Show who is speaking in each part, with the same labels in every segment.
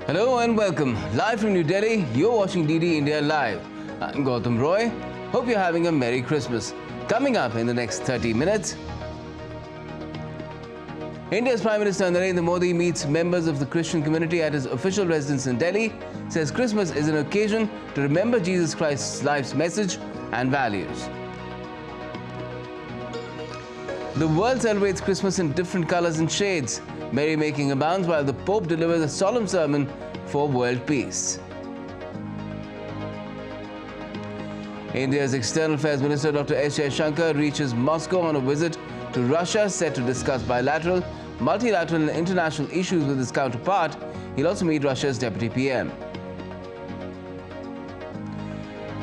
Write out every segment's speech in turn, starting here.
Speaker 1: Hello and welcome. Live from New Delhi, you're watching DD India Live. I'm Gautam Roy. Hope you're having a Merry Christmas. Coming up in the next 30 minutes, India's Prime Minister Narendra Modi meets members of the Christian community at his official residence in Delhi, says Christmas is an occasion to remember Jesus Christ's life's message and values. The world celebrates Christmas in different colors and shades. Merrymaking abounds while the Pope delivers a solemn sermon for world peace. India's External Affairs Minister Dr. Jaishankar reaches Moscow on a visit to Russia, set to discuss bilateral, multilateral and international issues with his counterpart. He'll also meet Russia's Deputy PM.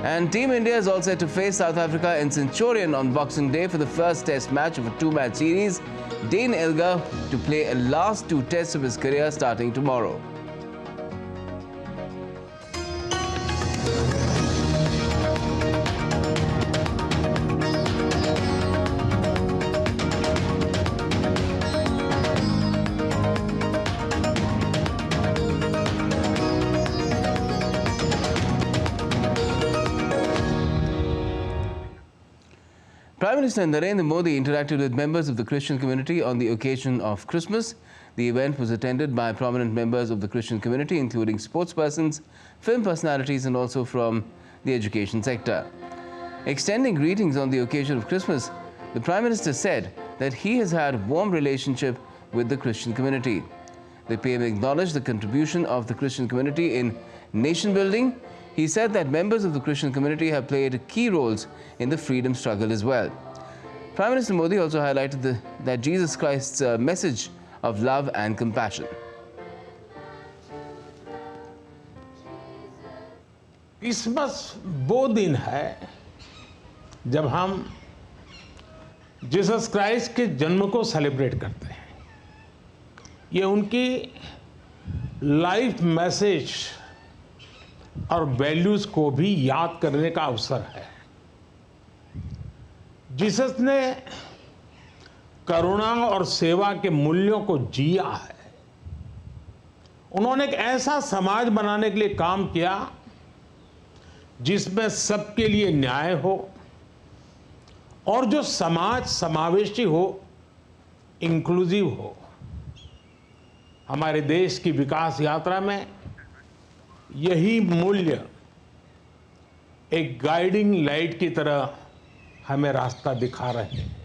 Speaker 1: And Team India is all set to face South Africa in Centurion on Boxing Day for the first test match of a two-match series. Dane Elgar to play a last two tests of his career starting tomorrow. Prime Minister Narendra Modi interacted with members of the Christian community on the occasion of Christmas. The event was attended by prominent members of the Christian community, including sportspersons, film personalities, and also from the education sector. Extending greetings on the occasion of Christmas, the Prime Minister said that he has had a warm relationship with the Christian community. The PM acknowledged the contribution of the Christian community in nation building. He said that members of the Christian community have played key roles in the freedom struggle as well. Prime Minister Modi also highlighted that Jesus Christ's message of love and compassion.
Speaker 2: Christmas वो दिन है जब हम Jesus Christ के जन्म को celebrate करते हैं। ये उनकी लाइफ मैसेज और वैल्यूज को भी याद करने का अवसर है। जीसस ने करुणा और सेवा के मूल्यों को जिया है। उन्होंने एक ऐसा समाज बनाने के लिए काम किया जिसमें सबके लिए न्याय हो और जो समाज समावेशी हो, इंक्लूसिव हो। हमारे देश की विकास यात्रा में यही मूल्य एक गाइडिंग लाइट की तरह हमें रास्ता दिखा रहे हैं।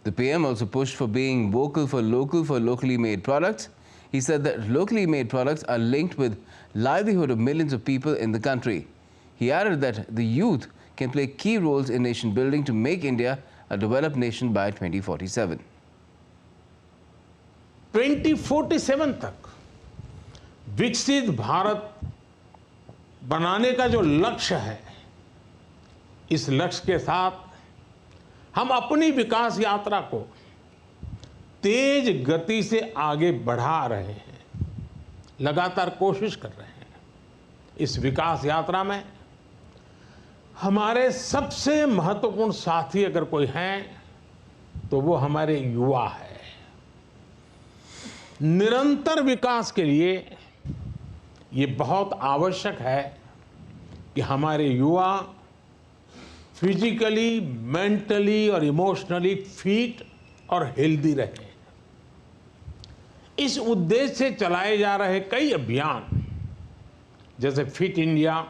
Speaker 1: The PM also pushed for being vocal for locally made products. He said that locally made products are linked with livelihood of millions of people in the country. He added that the youth can play key roles in nation building to make India a developed nation by 2047.
Speaker 2: 2047 तक विकसित भारत बनाने का जो लक्ष्य है, इस लक्ष्य के साथ हम अपनी विकास यात्रा को तेज गति से आगे बढ़ा रहे हैं, लगातार कोशिश कर रहे हैं। इस विकास यात्रा में हमारे सबसे महत्वपूर्ण साथी अगर कोई हैं तो वो हमारे युवा है। निरंतर विकास के लिए ये बहुत आवश्यक है कि हमारे युवा फिजिकली, मेंटली और इमोशनली फिट और हेल्दी रहें। इस उद्देश्य से चलाए जा रहे कई अभियान जैसे फिट इंडिया,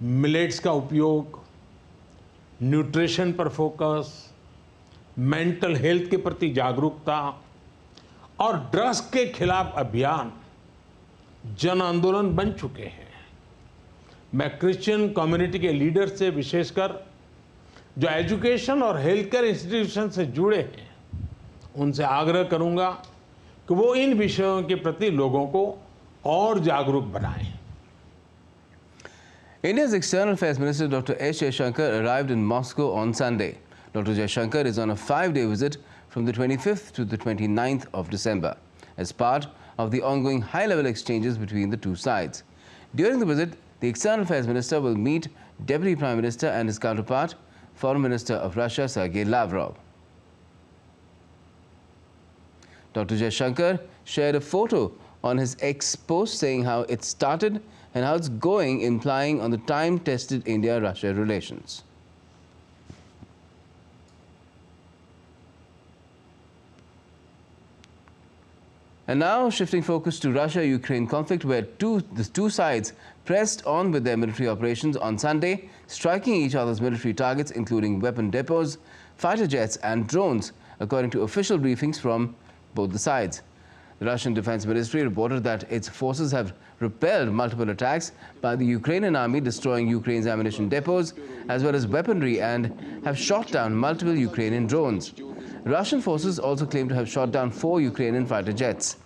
Speaker 2: मिलेट्स का उपयोग, न्यूट्रिशन पर फोकस, मेंटल हेल्थ के प्रति जागरूकता और ड्रग्स के खिलाफ अभियान जन आंदोलन बन चुके हैं। मैं क्रिश्चियन कम्युनिटी के लीडर से, विशेषकर जो एजुकेशन और हेल्थ केयर इंस्टीट्यूशन से जुड़े हैं, उनसे आग्रह करूंगा कि वो इन विषयों के प्रति लोगों को और जागरूक बनाएं।
Speaker 1: India's External Affairs Minister Dr. Jaishankar arrived in Moscow on Sunday. Dr. Jaishankar is on a 5-day visit from the 25th to the 29th of December as part of the ongoing high-level exchanges between the two sides. During the visit, the External Affairs Minister will meet Deputy Prime Minister and his counterpart, Foreign Minister of Russia, Sergei Lavrov. Dr. Jaishankar shared a photo on his X post, saying how it started and how it's going, implying on the time-tested India-Russia relations. And now shifting focus to Russia-Ukraine conflict, where the two sides pressed on with their military operations on Sunday, striking each other's military targets, including weapon depots, fighter jets and drones, according to official briefings from both the sides. The Russian Defense Ministry reported that its forces have repelled multiple attacks by the Ukrainian army, destroying Ukraine's ammunition depots as well as weaponry, and have shot down multiple Ukrainian drones. Russian forces also claim to have shot down 4 Ukrainian fighter jets.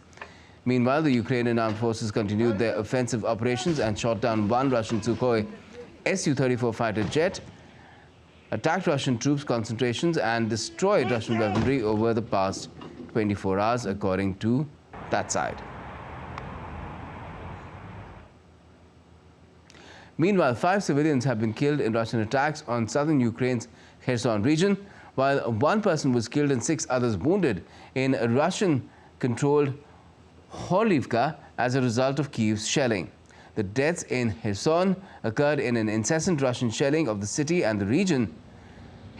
Speaker 1: Meanwhile, the Ukrainian armed forces continued their offensive operations and shot down 1 Russian Sukhoi Su-34 fighter jet, attacked Russian troops concentrations and destroyed Russian weaponry over the past 24 hours, according to that side. Meanwhile, 5 civilians have been killed in Russian attacks on southern Ukraine's Kherson region, while 1 person was killed and 6 others wounded in Russian-controlled Horlivka as a result of Kyiv's shelling. The deaths in Kherson occurred in an incessant Russian shelling of the city and the region.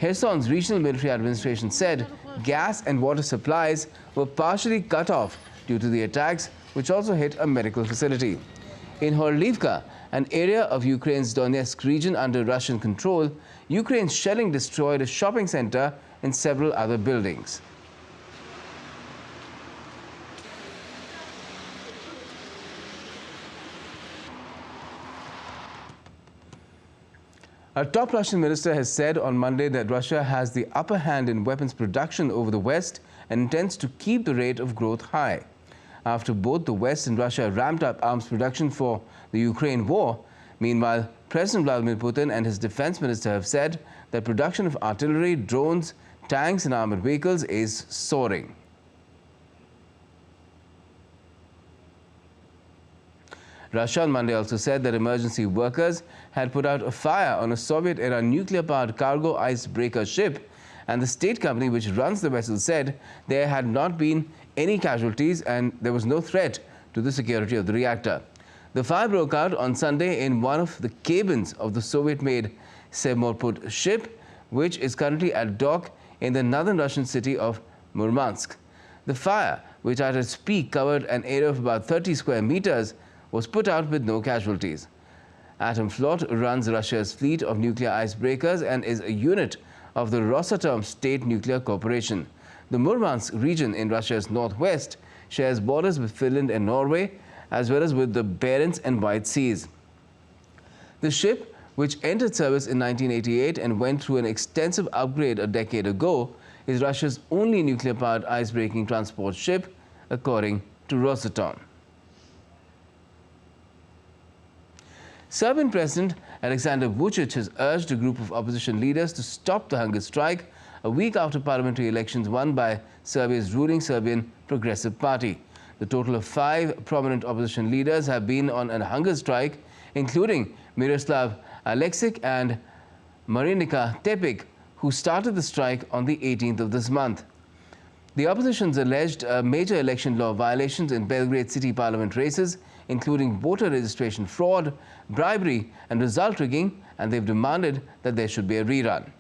Speaker 1: Kherson's regional military administration said gas and water supplies were partially cut off due to the attacks, which also hit a medical facility. In Horlivka, an area of Ukraine's Donetsk region under Russian control, Ukraine's shelling destroyed a shopping center and several other buildings. A top Russian minister has said on Monday that Russia has the upper hand in weapons production over the West and intends to keep the rate of growth high. After both the West and Russia ramped up arms production for the Ukraine war, meanwhile, President Vladimir Putin and his defense minister have said that production of artillery, drones, tanks and armored vehicles is soaring. Russia on Monday also said that emergency workers had put out a fire on a Soviet-era nuclear-powered cargo icebreaker ship, and the state company which runs the vessel said there had not been any casualties and there was no threat to the security of the reactor. The fire broke out on Sunday in one of the cabins of the Soviet-made Semorput ship, which is currently at dock in the northern Russian city of Murmansk. The fire, which at its peak covered an area of about 30 square meters, was put out with no casualties. Atomflot runs Russia's fleet of nuclear icebreakers and is a unit of the Rosatom State Nuclear Corporation. The Murmansk region in Russia's northwest shares borders with Finland and Norway, as well as with the Barents and White Seas. The ship, which entered service in 1988 and went through an extensive upgrade a decade ago, is Russia's only nuclear-powered ice-breaking transport ship, according to Rosatom. Serbian President Aleksandar Vučić has urged a group of opposition leaders to stop the hunger strike a week after parliamentary elections won by Serbia's ruling Serbian Progressive Party. The total of 5 prominent opposition leaders have been on a hunger strike, including Miroslav Aleksić and Marinika Tepic, who started the strike on the 18th of this month. The opposition's alleged major election law violations in Belgrade city parliament races, including voter registration fraud, bribery and result rigging, and they've demanded that there should be a rerun.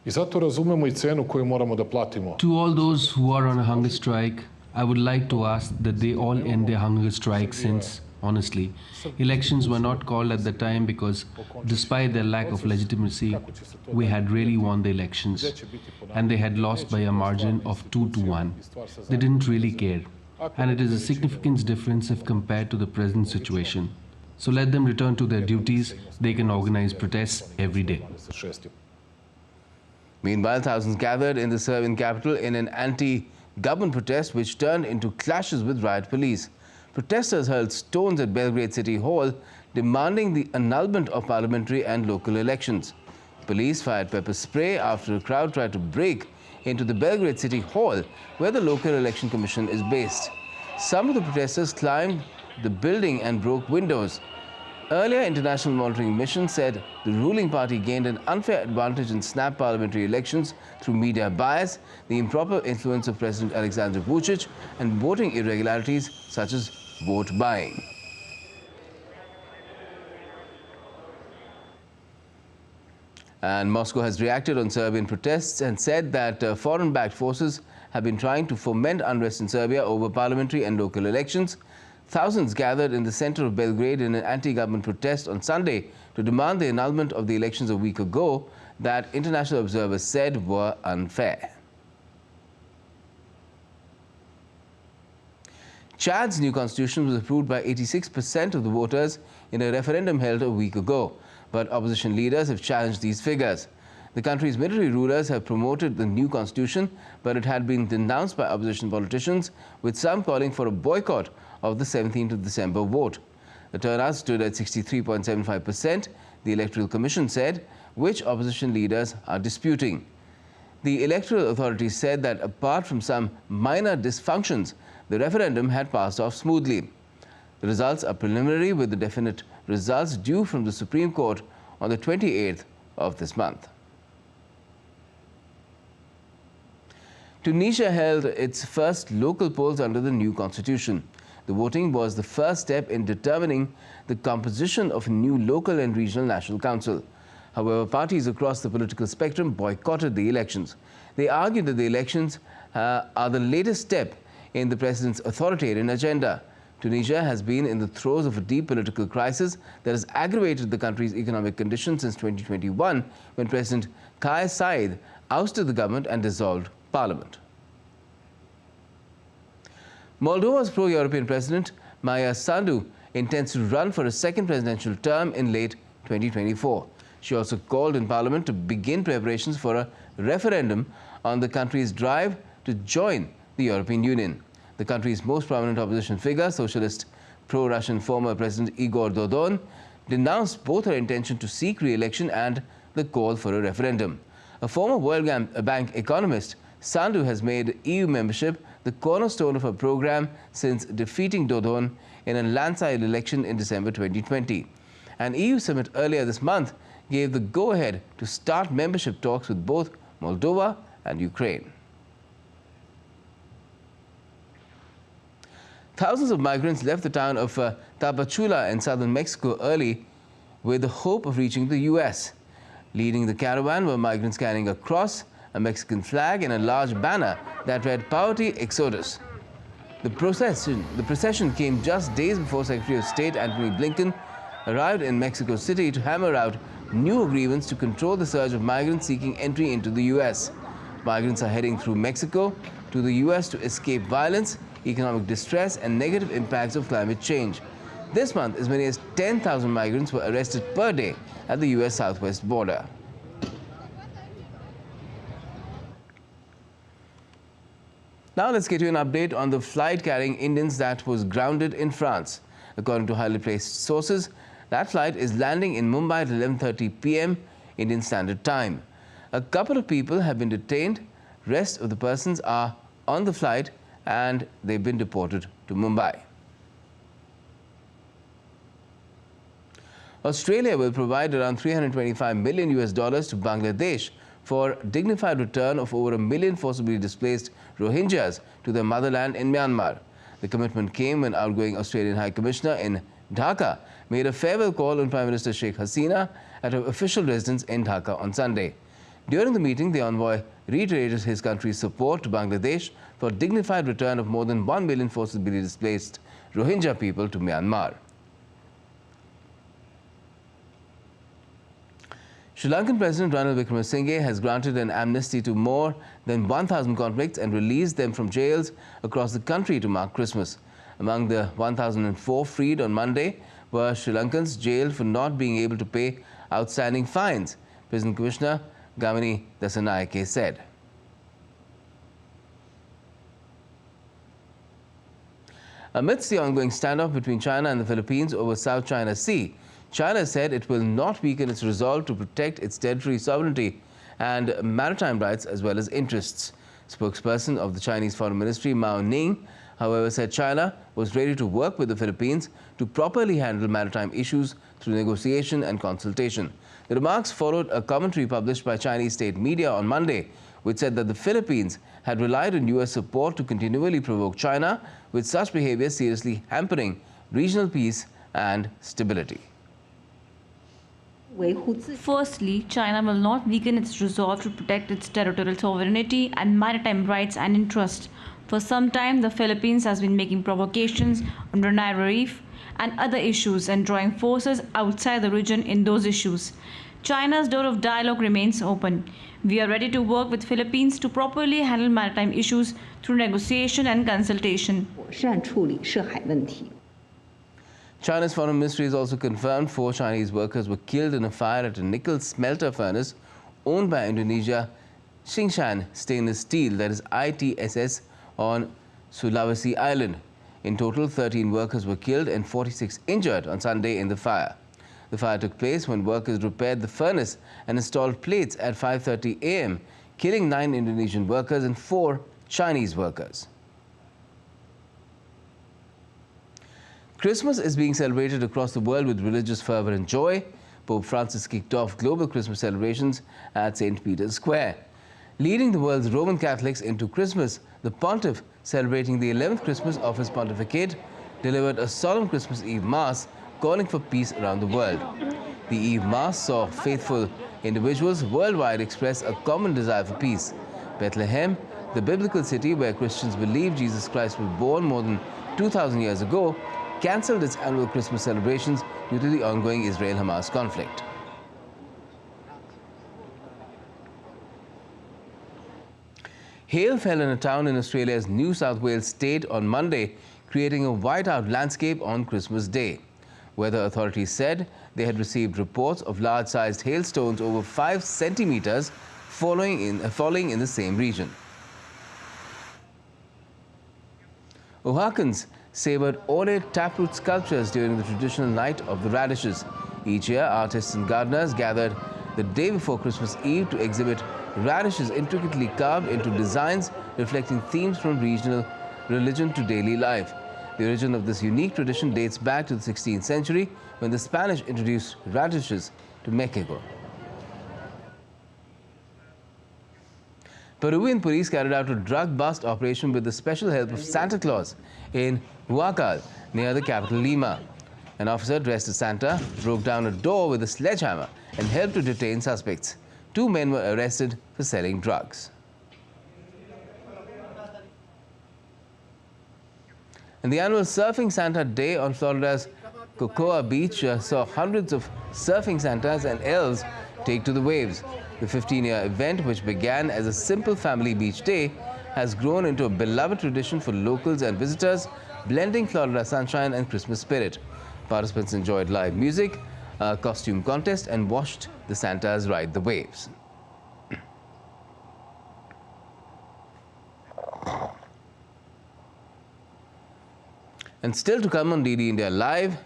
Speaker 3: To all those who are on a hunger strike, I would like to ask that they all end their hunger strike, since, honestly, elections were not called at the time because, despite their lack of legitimacy, we had really won the elections, and they had lost by a margin of 2-1. They didn't really care, and it is a significant difference if compared to the present situation. So let them return to their duties. They can organize protests every day.
Speaker 1: Meanwhile, thousands gathered in the Serbian capital in an anti-government protest which turned into clashes with riot police. Protesters hurled stones at Belgrade City Hall, demanding the annulment of parliamentary and local elections. Police fired pepper spray after a crowd tried to break into the Belgrade City Hall, where the local election commission is based. Some of the protesters climbed the building and broke windows. Earlier, International Monitoring Mission said the ruling party gained an unfair advantage in snap parliamentary elections through media bias, the improper influence of President Alexander Vucic, and voting irregularities such as vote buying. And Moscow has reacted on Serbian protests and said that foreign-backed forces have been trying to foment unrest in Serbia over parliamentary and local elections. Thousands gathered in the center of Belgrade in an anti-government protest on Sunday to demand the annulment of the elections a week ago that international observers said were unfair. Chad's new constitution was approved by 86% of the voters in a referendum held a week ago, but opposition leaders have challenged these figures. The country's military rulers have promoted the new constitution, but it had been denounced by opposition politicians, with some calling for a boycott of the 17th of December vote. The turnout stood at 63.75%, the Electoral Commission said, which opposition leaders are disputing. The electoral authorities said that apart from some minor dysfunctions, the referendum had passed off smoothly. The results are preliminary, with the definite results due from the Supreme Court on the 28th of this month. Tunisia held its first local polls under the new constitution. The voting was the first step in determining the composition of a new local and regional national council. However, parties across the political spectrum boycotted the elections. They argued that the elections are the latest step in the president's authoritarian agenda. Tunisia has been in the throes of a deep political crisis that has aggravated the country's economic conditions since 2021, when President Kais Saied ousted the government and dissolved parliament. Moldova's pro-European president, Maia Sandu, intends to run for a second presidential term in late 2024. She also called in parliament to begin preparations for a referendum on the country's drive to join the European Union. The country's most prominent opposition figure, socialist pro-Russian former President Igor Dodon, denounced both her intention to seek re-election and the call for a referendum. A former World Bank economist, Sandu has made EU membership the cornerstone of her program since defeating Dodon in a landslide election in December 2020. An EU summit earlier this month gave the go-ahead to start membership talks with both Moldova and Ukraine. Thousands of migrants left the town of Tapachula in southern Mexico early with the hope of reaching the U.S. Leading the caravan were migrants carrying a cross, a Mexican flag, and a large banner that read "Poverty Exodus." The procession came just days before Secretary of State Antony Blinken arrived in Mexico City to hammer out new agreements to control the surge of migrants seeking entry into the U.S. Migrants are heading through Mexico to the U.S. to escape violence, economic distress, and negative impacts of climate change. This month, as many as 10,000 migrants were arrested per day at the U.S. southwest border. Now let's get you an update on the flight carrying Indians that was grounded in France. According to highly placed sources, that flight is landing in Mumbai at 11:30 p.m. Indian Standard Time. A couple of people have been detained. Rest of the persons are on the flight and they've been deported to Mumbai. Australia will provide around $325 million to Bangladesh for dignified return of over 1 million forcibly displaced Rohingyas to their motherland in Myanmar. The commitment came when outgoing Australian High Commissioner in Dhaka made a farewell call on Prime Minister Sheikh Hasina at her official residence in Dhaka on Sunday. During the meeting, the envoy reiterated his country's support to Bangladesh for dignified return of more than 1 million forcibly displaced Rohingya people to Myanmar. Sri Lankan President Ranil Wickremesinghe has granted an amnesty to more than 1,000 convicts and released them from jails across the country to mark Christmas. Among the 1,004 freed on Monday were Sri Lankans jailed for not being able to pay outstanding fines, Prison Commissioner Gamini Dasanayake said. Amidst the ongoing standoff between China and the Philippines over South China Sea, China said it will not weaken its resolve to protect its territorial sovereignty and maritime rights as well as interests. Spokesperson of the Chinese Foreign Ministry, Mao Ning, however, said China was ready to work with the Philippines to properly handle maritime issues through negotiation and consultation. The remarks followed a commentary published by Chinese state media on Monday, which said that the Philippines had relied on US support to continually provoke China, with such behavior seriously hampering regional peace and stability.
Speaker 4: Firstly, China will not weaken its resolve to protect its territorial sovereignty and maritime rights and interests. For some time, the Philippines has been making provocations on Brunei Reef and other issues and drawing forces outside the region in those issues. China's door of dialogue remains open. We are ready to work with Philippines to properly handle maritime issues through negotiation and consultation.
Speaker 1: China's foreign ministry has also confirmed 4 Chinese workers were killed in a fire at a nickel smelter furnace owned by Indonesia Tsingshan Stainless Steel, that is ITSS, on Sulawesi Island. In total, 13 workers were killed and 46 injured on Sunday in the fire. The fire took place when workers repaired the furnace and installed plates at 5:30 a.m., killing 9 Indonesian workers and 4 Chinese workers. Christmas is being celebrated across the world with religious fervor and joy. Pope Francis kicked off global Christmas celebrations at St. Peter's Square. Leading the world's Roman Catholics into Christmas, the pontiff, celebrating the 11th Christmas of his pontificate, delivered a solemn Christmas Eve Mass calling for peace around the world. The Eve Mass saw faithful individuals worldwide express a common desire for peace. Bethlehem, the biblical city where Christians believe Jesus Christ was born more than 2,000 years ago, cancelled its annual Christmas celebrations due to the ongoing Israel-Hamas conflict. Hail fell in a town in Australia's New South Wales state on Monday, creating a whiteout landscape on Christmas Day. Weather authorities said they had received reports of large-sized hailstones over 5 centimeters falling in the same region. Oaxacans savoured ornate taproot sculptures during the traditional Night of the Radishes. Each year, artists and gardeners gathered the day before Christmas Eve to exhibit radishes intricately carved into designs reflecting themes from regional religion to daily life. The origin of this unique tradition dates back to the 16th century when the Spanish introduced radishes to Mexico. Peruvian police carried out a drug bust operation with the special help of Santa Claus in Huacal, near the capital Lima. An officer dressed as Santa broke down a door with a sledgehammer and helped to detain suspects. 2 men were arrested for selling drugs. And the annual Surfing Santa Day on Florida's Cocoa Beach saw hundreds of surfing Santas and elves take to the waves. The 15-year event, which began as a simple family beach day, has grown into a beloved tradition for locals and visitors, blending Florida sunshine and Christmas spirit. Participants enjoyed live music, a costume contest, and watched the Santas ride the waves. And still to come on DD India Live,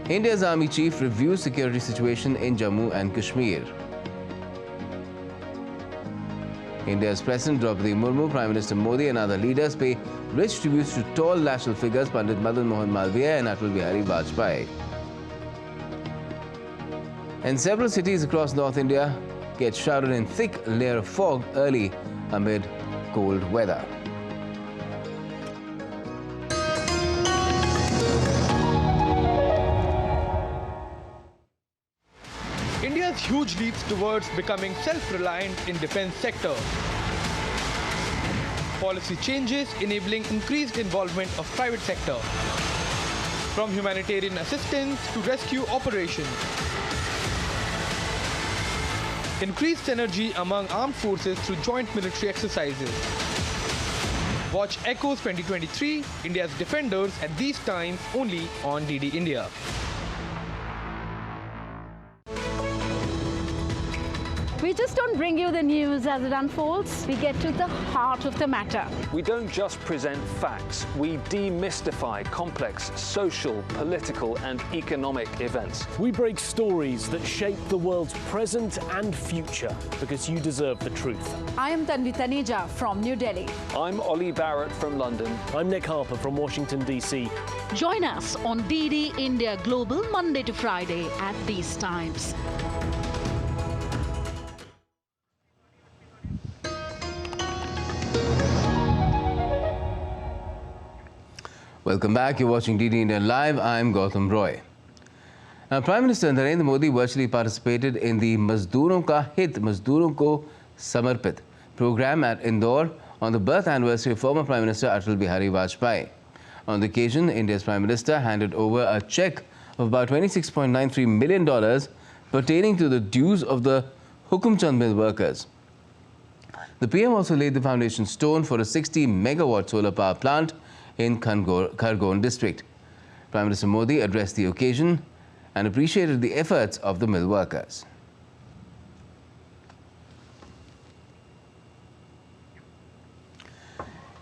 Speaker 1: India's Army Chief reviews security situation in Jammu and Kashmir. India's President Draupadi Murmu, Prime Minister Modi and other leaders pay rich tributes to tall national figures Pandit Madan Mohan Malviya and Atal Bihari Vajpayee. And several cities across North India get shrouded in thick layer of fog early amid cold weather.
Speaker 5: India's huge leaps towards becoming self-reliant in defense sector. Policy changes enabling increased involvement of private sector. From humanitarian assistance to rescue operations. Increased synergy among armed forces through joint military exercises. Watch Echoes 2023, India's Defenders at these times only on DD India.
Speaker 6: We just don't bring you the news as it unfolds. We get to the heart of the matter.
Speaker 7: We don't just present facts, we demystify complex social, political and economic events.
Speaker 8: We break stories that shape the world's present and future because you deserve the truth.
Speaker 6: I am Tanvi Taneja from New Delhi.
Speaker 7: I'm Ollie Barrett from London.
Speaker 8: I'm Nick Harper from Washington, D.C.
Speaker 9: Join us on DD India Global Monday to Friday at these times.
Speaker 1: Welcome back. You're watching DD India Live. I'm Gautam Roy. Now, Prime Minister Narendra Modi virtually participated in the Mazduron Ka Hit, Mazduron Ko Samarpit program at Indore on the birth anniversary of former Prime Minister Atal Bihari Vajpayee. On the occasion, India's Prime Minister handed over a cheque of about $26.93 million pertaining to the dues of the Hukumchand mill workers. The PM also laid the foundation stone for a 60-megawatt solar power plant in Khargone district. Prime Minister Modi addressed the occasion and appreciated the efforts of the mill workers.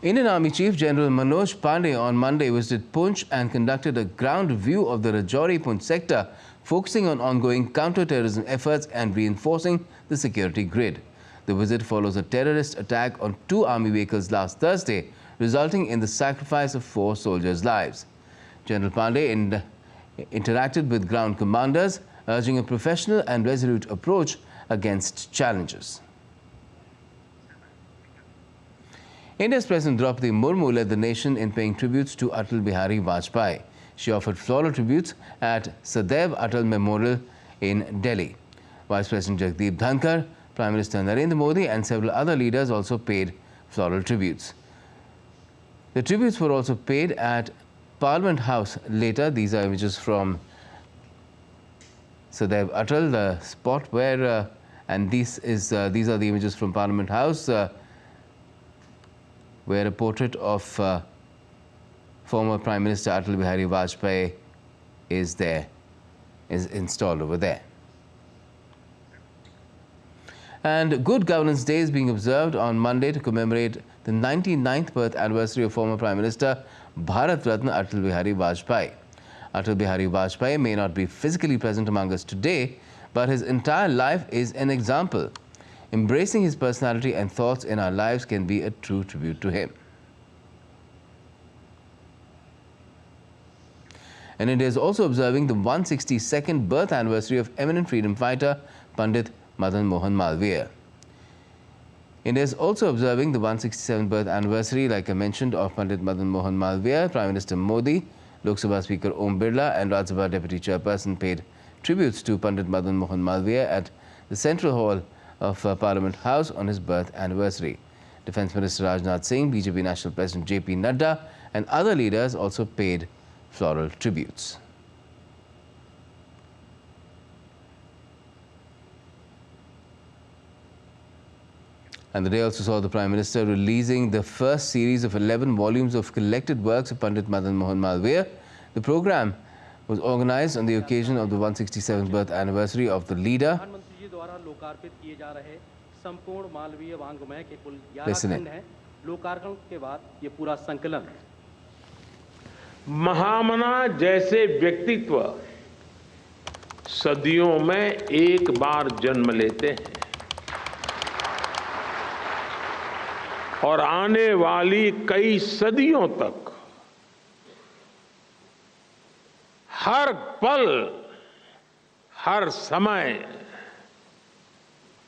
Speaker 1: Indian Army Chief General Manoj Pandey on Monday visited Poonch and conducted a ground review of the Rajouri-Poonch sector, focusing on ongoing counter-terrorism efforts and reinforcing the security grid. The visit follows a terrorist attack on 2 army vehicles last Thursday, resulting in the sacrifice of 4 soldiers' lives. General Pandey interacted with ground commanders, urging a professional and resolute approach against challenges. India's President Draupadi Murmu led the nation in paying tributes to Atal Bihari Vajpayee. She offered floral tributes at Sadaiv Atal Memorial in Delhi. Vice President Jagdeep Dhankar, Prime Minister Narendra Modi and several other leaders also paid floral tributes. The tributes were also paid at Parliament House later. These are images from Sadaiv Atal, the spot where, and these are the images from Parliament House, where a portrait of former Prime Minister Atal Bihari Vajpayee is installed over there. And Good Governance Day is being observed on Monday to commemorate the 99th birth anniversary of former Prime Minister Bharat Ratna Atal Bihari Vajpayee. Atal Bihari Vajpayee may not be physically present among us today, but his entire life is an example. Embracing his personality and thoughts in our lives can be a true tribute to him. And India is also observing the 162nd birth anniversary of eminent freedom fighter Pandit Madan Mohan Malviya. India is also observing the 167th birth anniversary, like I mentioned, of Pandit Madan Mohan Malviya. Prime Minister Modi, Lok Sabha Speaker Om Birla and Rajya Sabha Deputy Chairperson paid tributes to Pandit Madan Mohan Malviya at the Central Hall of Parliament House on his birth anniversary. Defence Minister Rajnath Singh, BJP National President JP Nadda and other leaders also paid floral tributes. And the day also saw the Prime Minister releasing the first series of 11 volumes of collected works of Pandit Madan Mohan Malviya. The program was organized on the occasion of the 167th birth anniversary of the leader. Listen in.
Speaker 2: महामना जैसे व्यक्तित्व सदियों में एक बार जन्म लेते हैं और आने वाली कई सदियों तक हर पल हर समय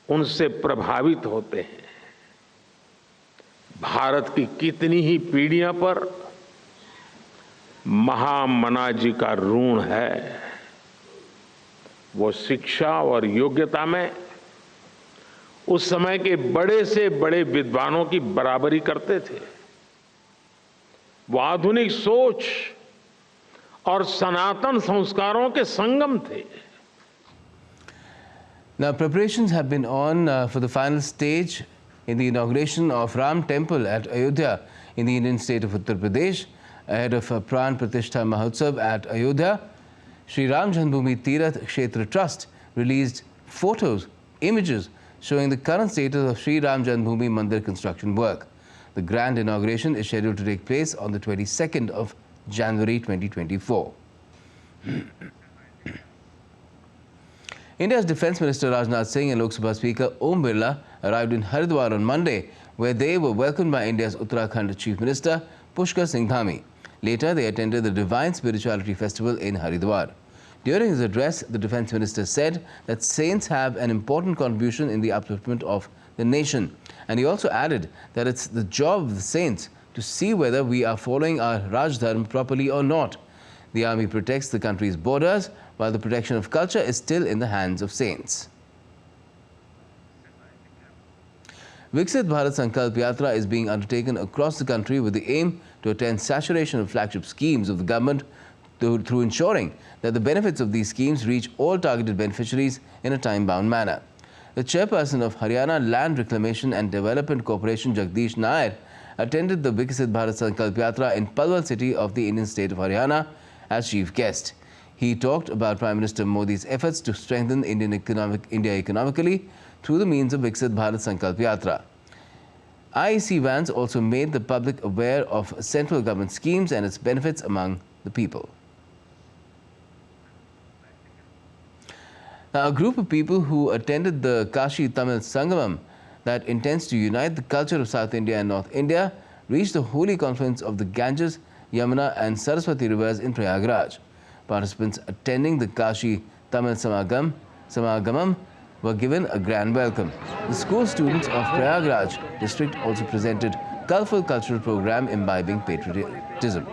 Speaker 2: उनसे प्रभावित होते हैं। भारत की कितनी ही पीढ़ियों पर महामना जी का ऋण है। वो शिक्षा और योग्यता में उस समय के बड़े से बड़े विद्वानों की बराबरी करते थे। वो आधुनिक सोच और सनातन संस्कारों के संगम थे।
Speaker 1: Now preparations have been on for the final stage in the inauguration of Ram Temple at Ayodhya in the Indian state of Uttar Pradesh. Ahead of Pran Pratishtha Mahotsav at Ayodhya, Sri Ram Janmabhoomi Tirath Kshetra Trust released photos, images showing the current status of Sri Ram Janmabhoomi Mandir construction work. The grand inauguration is scheduled to take place on the 22nd of January 2024. India's Defence Minister Rajnath Singh and Lok Sabha Speaker Om Birla arrived in Haridwar on Monday, where they were welcomed by India's Uttarakhand Chief Minister Pushkar Singh Dhami. Later, they attended the Divine Spirituality Festival in Haridwar. During his address, the Defence Minister said that saints have an important contribution in the upliftment of the nation. And he also added that it's the job of the saints to see whether we are following our Raj Dharma properly or not. The army protects the country's borders, while the protection of culture is still in the hands of saints. Viksit Bharat Sankalp Yatra is being undertaken across the country with the aim to attain saturation of flagship schemes of the government through ensuring that the benefits of these schemes reach all targeted beneficiaries in a time-bound manner. The chairperson of Haryana Land Reclamation and Development Corporation, Jagdish Nair, attended the Viksit Bharat Sankalp Yatra in Palwal city of the Indian state of Haryana as chief guest. He talked about Prime Minister Modi's efforts to strengthen India economically through the means of Viksit Bharat Sankalp Yatra. IEC vans also made the public aware of central government schemes and its benefits among the people. Now, a group of people who attended the Kashi Tamil Sangamam that intends to unite the culture of South India and North India reached the holy confluence of the Ganges, Yamuna and Saraswati rivers in Prayagraj. Participants attending the Kashi Tamil Samagamam were given a grand welcome. The school students of Prayagraj district also presented colorful cultural program imbibing patriotism.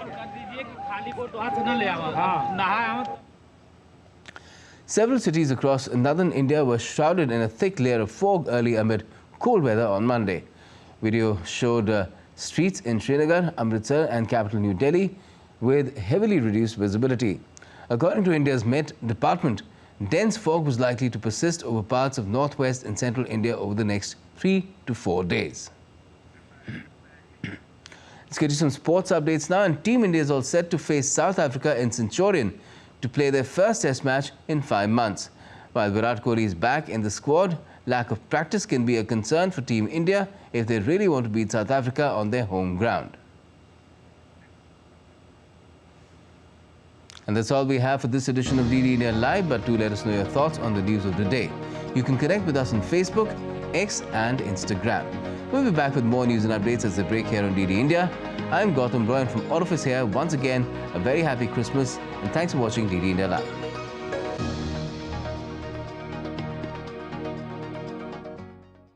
Speaker 1: Several cities across northern India were shrouded in a thick layer of fog early amid cold weather on Monday. Video showed streets in Srinagar, Amritsar and capital New Delhi with heavily reduced visibility. According to India's Met Department, dense fog was likely to persist over parts of northwest and central India over the next 3 to 4 days. Let's get you some sports updates now. And Team India is all set to face South Africa in Centurion to play their first test match in 5 months. While Virat Kohli is back in the squad, lack of practice can be a concern for Team India if they really want to beat South Africa on their home ground. And that's all we have for this edition of DD India Live, but do let us know your thoughts on the news of the day. You can connect with us on Facebook, X and Instagram. We'll be back with more news and updates as they break here on DD India. I'm Gautam Roy, and from all of us here, once again, a very happy Christmas and thanks for watching DD India Live.